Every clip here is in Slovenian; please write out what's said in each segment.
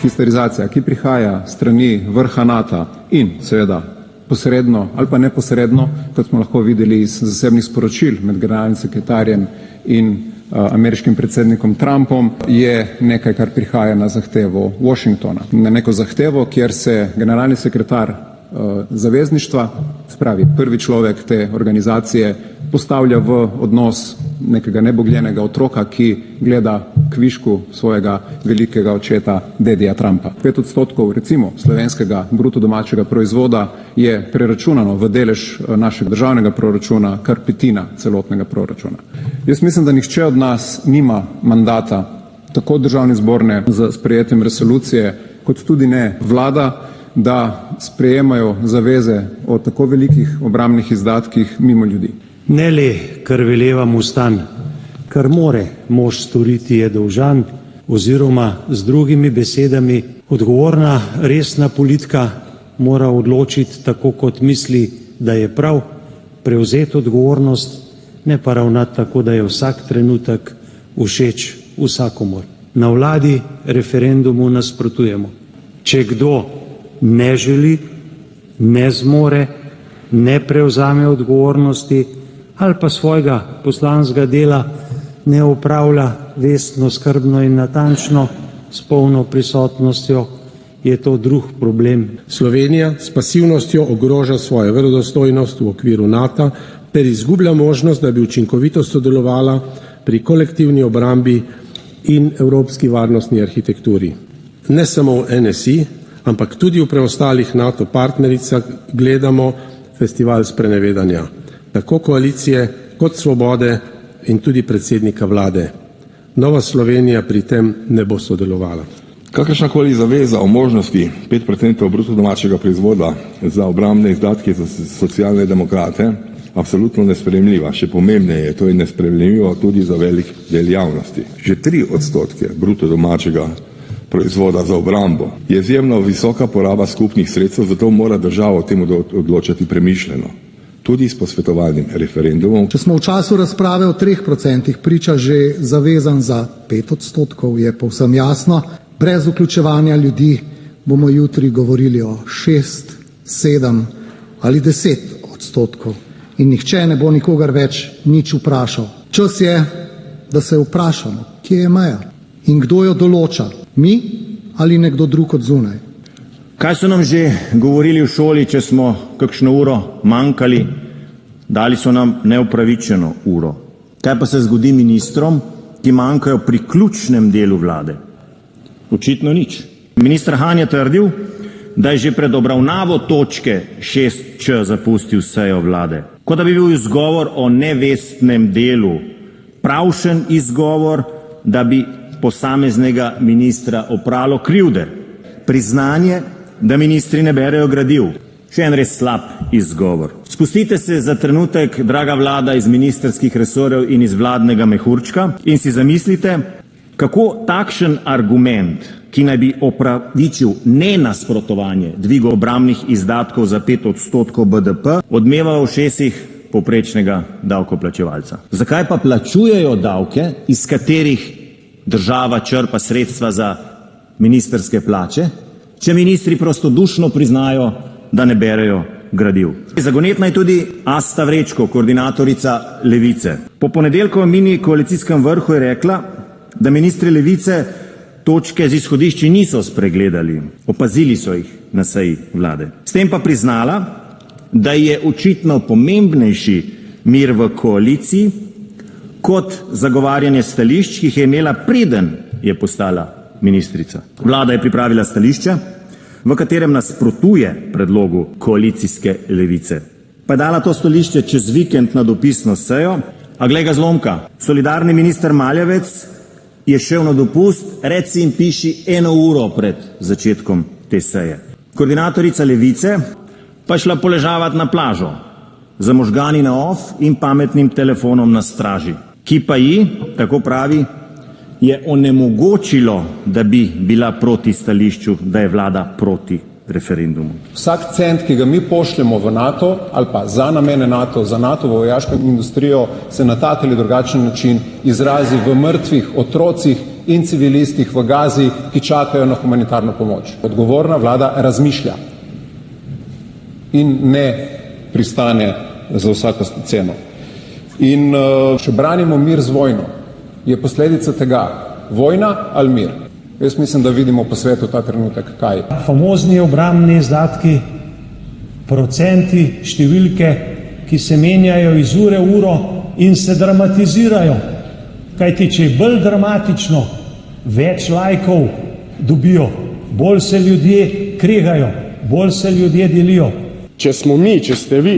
histerizacija, ki prihaja strani vrha NATO in seveda posredno ali pa neposredno, kot smo lahko videli iz zasebnih sporočil med generalnim sekretarjem in ameriškim predsednikom Trumpom, je nekaj, kar prihaja na zahtevo Washingtona. Na neko zahtevo, kjer se generalni sekretar zavezništva, spravi prvi človek te organizacije, postavlja v odnos nekega nebogljenega otroka, ki gleda kvišku svojega velikega očeta, dedija Trumpa. 5% recimo slovenskega bruto domačega proizvoda je preračunano v delež našega državnega proračuna, kar petina celotnega proračuna. Jaz mislim, da nihče od nas nima mandata, tako državni zbor ne z sprejetjem resolucije, kot tudi ne vlada, da sprejemajo zaveze o tako velikih obrambnih izdatkih mimo ljudi. Ne le, kar veleva mu stan, kar more mož storiti, je dolžan, oziroma z drugimi besedami, odgovorna, resna politika mora odločiti tako, kot misli, da je prav, prevzeti odgovornost, ne pa ravnati tako, da je vsak trenutek všeč vsakomur. Na vladi referendumu nasprotujemo. Če kdo ne želi, ne zmore, ne prevzame odgovornosti ali pa svojega poslanskega dela ne opravlja vestno, skrbno in natančno, s polno prisotnostjo, je to drug problem. Slovenija s pasivnostjo ogroža svojo verodostojnost v okviru NATO ter izgublja možnost, da bi učinkovito sodelovala pri kolektivni obrambi in evropski varnostni arhitekturi. Ne samo v NSI, ampak tudi v preostalih NATO partnericah gledamo festival sprenevedanja, tako koalicije kot Svobode in tudi predsednika vlade. Nova Slovenija pri tem ne bo sodelovala. Kakršnakoli zaveza o možnosti 5% bruto domačega proizvoda za obrambne izdatke za socialne demokrate absolutno nesprejemljiva. Še pomembneje, to je nesprejemljivo tudi za velik del javnosti. Že 3% bruto domačega proizvoda za obrambo je izjemno visoka poraba skupnih sredstev, zato mora država o tem odločati premišljeno, tudi s posvetovalnim referendumom. Če smo v času razprave o 3% priča že zavezan za 5%, je povsem jasno, brez vključevanja ljudi bomo jutri govorili o 6, 7 ali 10% in nihče ne bo nikogar več nič vprašal. Čas je, da se vprašamo, kje je meja in kdo jo določa, mi ali nekdo drug od zunaj. Kaj so nam že govorili v šoli, če smo kakšno uro manjkali, dali so nam neupravičeno uro. Kaj pa se zgodi ministrom, ki manjkajo pri ključnem delu vlade? Očitno nič. Minister Han je trdil, da je že pred obravnavo točke 6č zapustil sejo vlade. Kot da bi bil izgovor o nevestnem delu pravšen izgovor, da bi posameznega ministra opralo krivde. Priznanje, da ministri ne berejo gradiv. Še en res slab izgovor. Spustite se za trenutek, draga vlada, iz ministerskih resorjev in iz vladnega mehurčka in si zamislite, kako takšen argument, ki naj bi opravičil nenasprotovanje dvigu obrambnih izdatkov za 5% BDP, odmeva v ušesih povprečnega davkoplačevalca. Zakaj pa plačujejo davke, iz katerih država črpa sredstva za ministerske plače, če ministri prostodušno priznajo, da ne berejo gradiv? Zagonetna je tudi Asta Vrečko, koordinatorica Levice. Po ponedeljkovem mini koalicijskem vrhu je rekla, da ministri Levice točke z izhodišči niso spregledali, opazili so jih na seji vlade. S tem pa priznala, da je očitno pomembnejši mir v koaliciji kot zagovarjanje stališč, ki jih je imela preden je postala ministrica. Vlada je pripravila stališče, v katerem nasprotuje predlogu koalicijske Levice. Pa je dala to stališče čez vikend na dopisno sejo, a glej ga zlomka, solidarni minister Maljevac je šel na dopust, reci in piši 1 uro pred začetkom te seje. Koordinatorica Levice pa je šla poležavati na plažo, za možgani na off in pametnim telefonom na straži, ki pa ji, tako pravi, je onemogočilo, da bi bila proti stališču, da je vlada proti referendumu. Vsak cent, ki ga mi pošljemo v NATO ali pa za namene NATO, za NATO vojaško industrijo, se na tak ali drugačen način izrazi v mrtvih otrocih in civilistih v Gazi, ki čakajo na humanitarno pomoč. Odgovorna vlada razmišlja in ne pristane za vsako ceno. In če branimo mir z vojno, je posledica tega vojna ali mir? Jaz mislim, da vidimo po svetu ta trenutek kaj. Famozni obrambni izdatki, procenti, številke, ki se menjajo iz ure v uro in se dramatizirajo. Kajti, če je bolj dramatično, več lajkov dobijo, bolj se ljudje kregajo, bolj se ljudje delijo. Če smo mi, če ste vi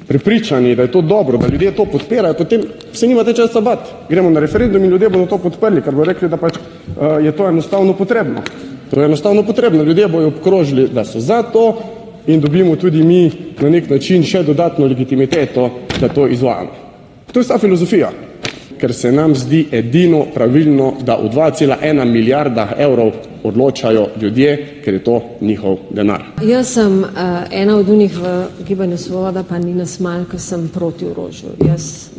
prepričani, da je to dobro, da ljudje to podpirajo, potem se nimate časa bati. Gremo na referendum in ljudje bodo to podprli, ker bodo rekli, da pač je to enostavno potrebno. To je enostavno potrebno. Ljudje bodo obkrožili, da so za to in dobimo tudi mi na nek način še dodatno legitimiteto, da to izvajamo. To je vsa filozofija, ker se nam zdi edino pravilno, da v 2,1 milijarda evrov odločajo ljudje, ker je to njihov denar. Jaz sem ena od unih v Gibanju Svoboda, pa ni nas malo, ker sem proti orožju. Jaz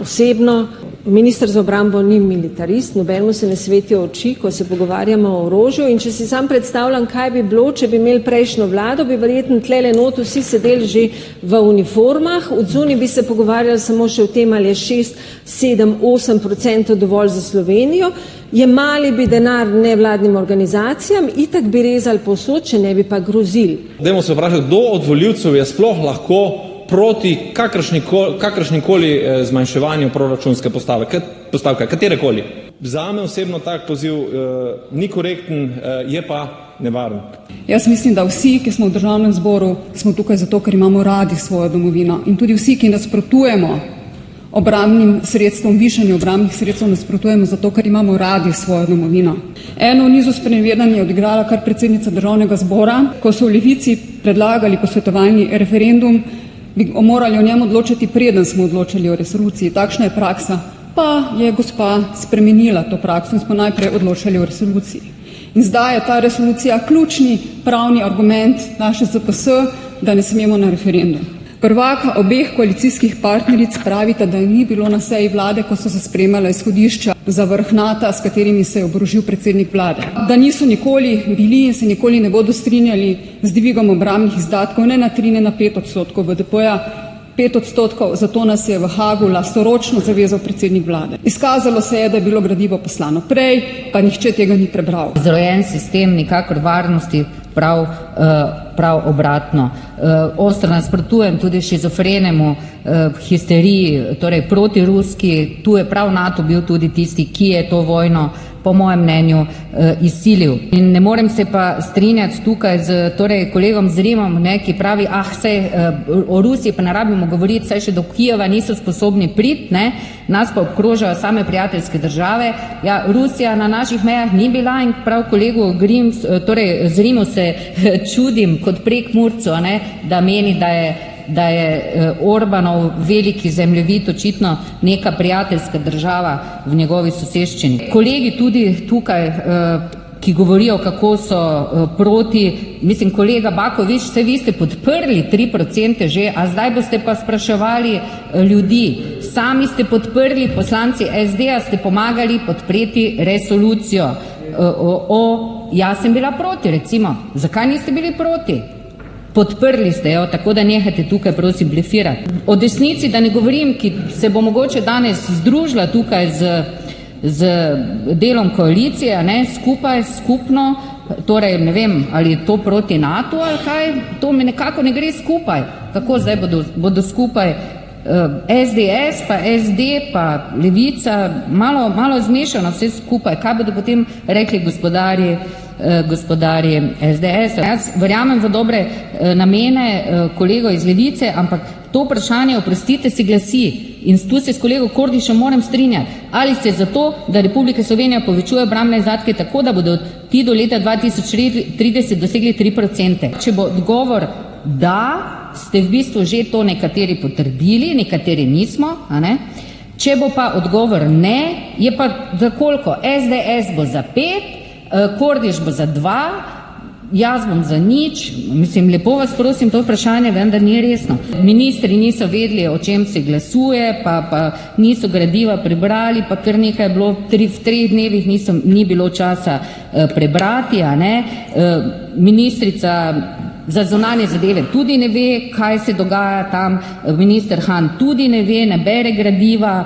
osebno, minister za obrambo ni militarist, nobenemu se ne svetijo oči, ko se pogovarjamo o orožju, in če si sam predstavljam, kaj bi bilo, če bi imeli prejšnjo vlado, bi verjetno tlele not vsi sedeli že v uniformah, odzuni bi se pogovarjali samo še o tem, ali je 6, 7, 8% dovolj za Slovenijo, jemali bi denar nevladnim organizacijam, itak bi rezali povsod, če ne bi pa grozili. Dajmo se vprašati, kdo od volivcev je sploh lahko proti kakršnikoli zmanjševanju proračunske postavke, katerekoli. Zame osebno tak poziv ni korekten, je pa nevaren. Jaz mislim, da vsi, ki smo v Državnem zboru, smo tukaj zato, ker imamo radi svojo domovino, in tudi vsi, ki nasprotujemo obrambnim sredstvom, višanju obrambnih sredstev, nasprotujemo zato, ker imamo radi svojo domovino. Eno v nizu sprenevedanj je odigrala kar predsednica Državnega zbora, ko so v Levici predlagali posvetovalni referendum, bi morali o njem odločiti, preden smo odločili o resoluciji. Takšna je praksa. Pa je gospa spremenila to prakso in smo najprej odločali o resoluciji. In zdaj je ta resolucija ključni pravni argument naše ZPS, da ne smemo na referendum. Prvaka obeh koalicijskih partneric pravita, da ni bilo na seji vlade, ko so se sprejemala izhodišča za vrh NATO, s katerimi se je oborožil predsednik vlade. Da niso nikoli bili in se nikoli ne bodo strinjali z dvigom obrambnih izdatkov, ne na 3, ne na 5% BDP-ja, 5%, zato nas je v Hagu lastoročno zavezal predsednik vlade. Izkazalo se je, da je bilo gradivo poslano prej, pa nihče tega ni prebral. Zrojen sistem nikakor varnosti, prav obratno. Ostro nasprotujem tudi šizofrenemu histeriji, torej protiruski. Tu je prav NATO bil tudi tisti, ki je to vojno po mojem mnenju izsilil. In ne morem se pa strinjati tukaj z kolegom Zrimom, ki pravi, o Rusiji pa ne rabimo govoriti, saj še do Kijeva niso sposobni priti, nas pa obkrožajo same prijateljske države. Ja, Rusija na naših mejah ni bila in prav kolegu Zrimu se čudim kot Prekmurcu, da meni, da je Orbanov veliki zemljevid očitno neka prijateljska država v njegovi soseščini. Kolegi tudi tukaj, ki govorijo, kako so proti, mislim, kolega Bakovič, se vi ste podprli 3% že, a zdaj boste pa spraševali ljudi. Sami ste podprli, poslanci SD-a ste pomagali podpreti resolucijo. Jaz sem bila proti, recimo. Zakaj niste bili proti? Podprli ste jo, tako da nehajte tukaj prosim blefirati. O desnici, da ne govorim, ki se bo mogoče danes združila tukaj z delom koalicije, skupno, torej ne vem, ali je to proti NATO ali kaj, to mi nekako ne gre skupaj. Kako zdaj bodo skupaj SDS, pa SD, pa Levica, malo zmešano vse skupaj. Kaj bodo potem rekli gospodarji SDS? Jaz verjamem v dobre namene kolegov iz Levice, ampak to vprašanje, oprostite, se glasi, in tu se s kolego Kordišem moram strinjati, ali ste za to, da Republika Slovenija povečuje obrambne izdatke tako, da bodo ti do leta 2030 dosegli 3%. Če bo odgovor da, ste v bistvu že to nekateri potrdili, nekateri nismo, Če bo pa odgovor ne, je pa za koliko? SDS bo za 5, Kordiš bo za 2, Jaz bom za nič, mislim, lepo vas prosim, to vprašanje vendar ni resno. Ministri niso vedeli, o čem se glasuje, pa niso gradiva prebrali, pa kar nekaj je bilo, v 3 dnevih ni bilo časa prebrati, a ne. Ministrica za zunanje zadeve tudi ne ve, kaj se dogaja tam, minister Han tudi ne ve, ne bere gradiva.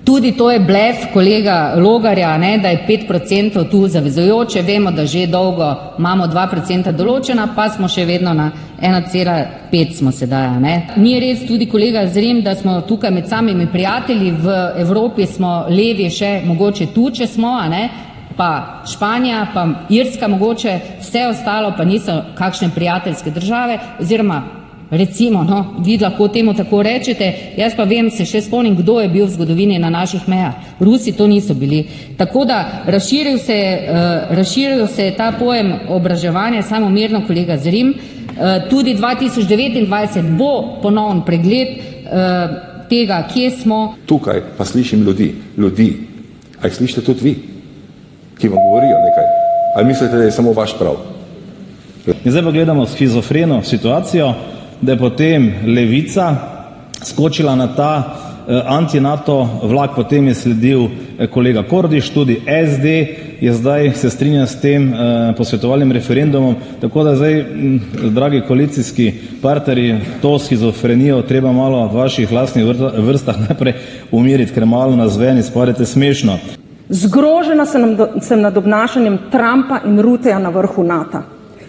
Tudi to je blef kolega Logarja, ne, da je 5% tu zavezujoče, vemo, da že dolgo imamo 2% določena, pa smo še vedno na 1,5 smo sedaj, ne. Ni res tudi kolega Zrim, da smo tukaj med samimi prijatelji, v Evropi smo levi še mogoče tu, če smo, a ne, pa Španija, pa Irska mogoče, vse ostalo pa niso kakšne prijateljske države, oziroma recimo, no, vi lahko temu tako rečete, jaz pa vem, se še spomnim, kdo je bil v zgodovini na naših mejah. Rusi to niso bili. Tako da razširil se je ta pojem obraževanja, samo mirno, kolega Zrim. Tudi 2029 bo ponovno pregled tega, kje smo. Tukaj pa slišim ljudi. A jih slišite tudi vi, ki vam govorijo nekaj? Ali mislite, da je samo vaš prav? In zdaj pa gledamo shizofreno situacijo, da je potem Levica skočila na ta anti-NATO vlak, potem je sledil kolega Kordiš, tudi SD je zdaj se strinja s tem posvetovalnim referendumom, tako da zdaj, dragi koalicijski partnerji, to shizofrenijo treba malo v vaših lastnih vrstah najprej umiriti, ker malo nas ven izpadete smešno. Zgrožena sem nad obnašanjem Trumpa in Ruteja na vrhu NATO,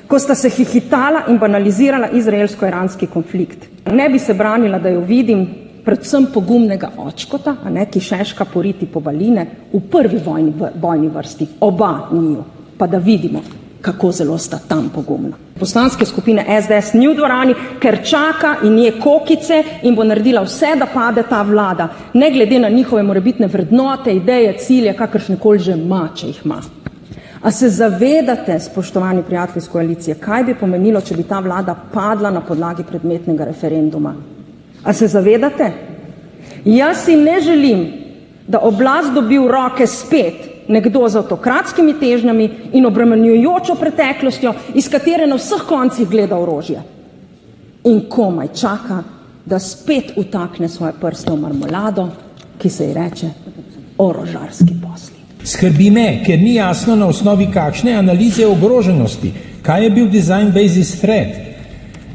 ko sta se hihitala in banalizirala izraelsko-iranski konflikt. Ne bi se branila, da jo vidim, predvsem pogumnega očkota, ki šeška poriti pobaline v prvi bojni vrsti, oba njiju, pa da vidimo, kako zelo sta tam pogumna. Poslanske skupine SDS ni v dvorani, ker čaka in je kokice in bo naredila vse, da pade ta vlada, ne glede na njihove morebitne vrednote, ideje, cilje, kakršnekoli že ima, če jih ima. A se zavedate, spoštovani prijatelji iz koalicije, kaj bi pomenilo, če bi ta vlada padla na podlagi predmetnega referenduma? A se zavedate? Jaz si ne želim, da oblast dobi v roke spet nekdo z avtokratskimi težnjami in obremenjujočo preteklostjo, iz katere na vseh koncih gleda orožje. In komaj čaka, da spet utakne svoje prste v marmolado, ki se ji reče orožarski posli. Skrbi me, ker ni jasno na osnovi kakšne analize ogroženosti, kaj je bil design basis threat.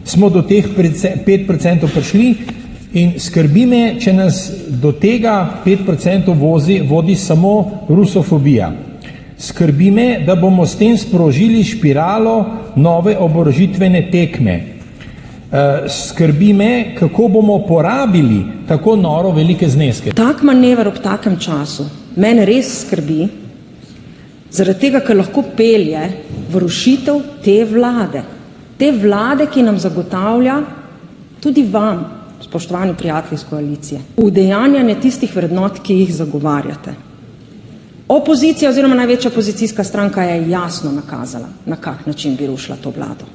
Smo do teh 5% prišli in skrbi me, če nas do tega 5% vodi samo rusofobija. Skrbi me, da bomo s tem sprožili špiralo nove oborožitvene tekme. Skrbi me, kako bomo porabili tako noro velike zneske. Tak manever ob takem času mene res skrbi, zaradi tega, ker lahko pelje v rušitev te vlade, ki nam zagotavlja tudi vam, spoštovani prijatelji iz koalicije, udejanjanje tistih vrednot, ki jih zagovarjate. Opozicija oziroma največja opozicijska stranka je jasno nakazala, na kak način bi rušila to vlado.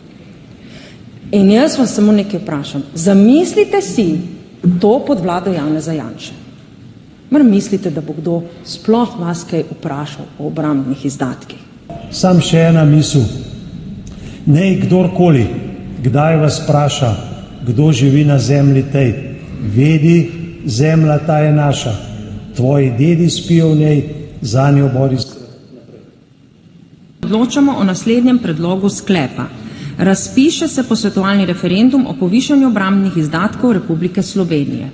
In jaz vas samo nekaj vprašam. Zamislite si to pod vlado Janeza Janše. Mar mislite, da bo kdo sploh vas kaj vprašal o obrambnih izdatkih? Sam še ena misel. Nej kdorkoli, kdaj vas vpraša, kdo živi na zemlji tej, vedi, zemlja ta je naša. Tvoji dedi spijo v njej, zanjo bori se. Odločamo o naslednjem predlogu sklepa. Razpiše se posvetovalni referendum o povišanju obrambnih izdatkov Republike Slovenije.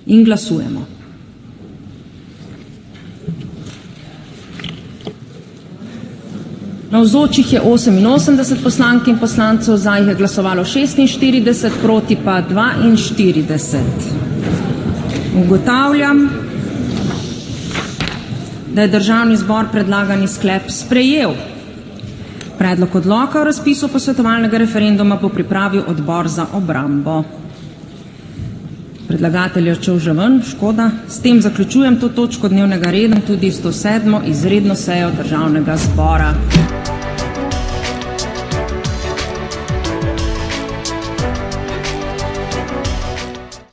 In glasujemo. Navzočih je 88 poslank in poslancev, za jih je glasovalo 46, proti pa 42. Ugotavljam, da je Državni zbor predlagani sklep sprejel. Predlog odloka o razpisu posvetovalnega referenduma bo pripravil Odbor za obrambo. Predlagatelj je odšel že ven, škoda. S tem zaključujem to točko dnevnega reda, tudi 107. izredno sejo Državnega zbora.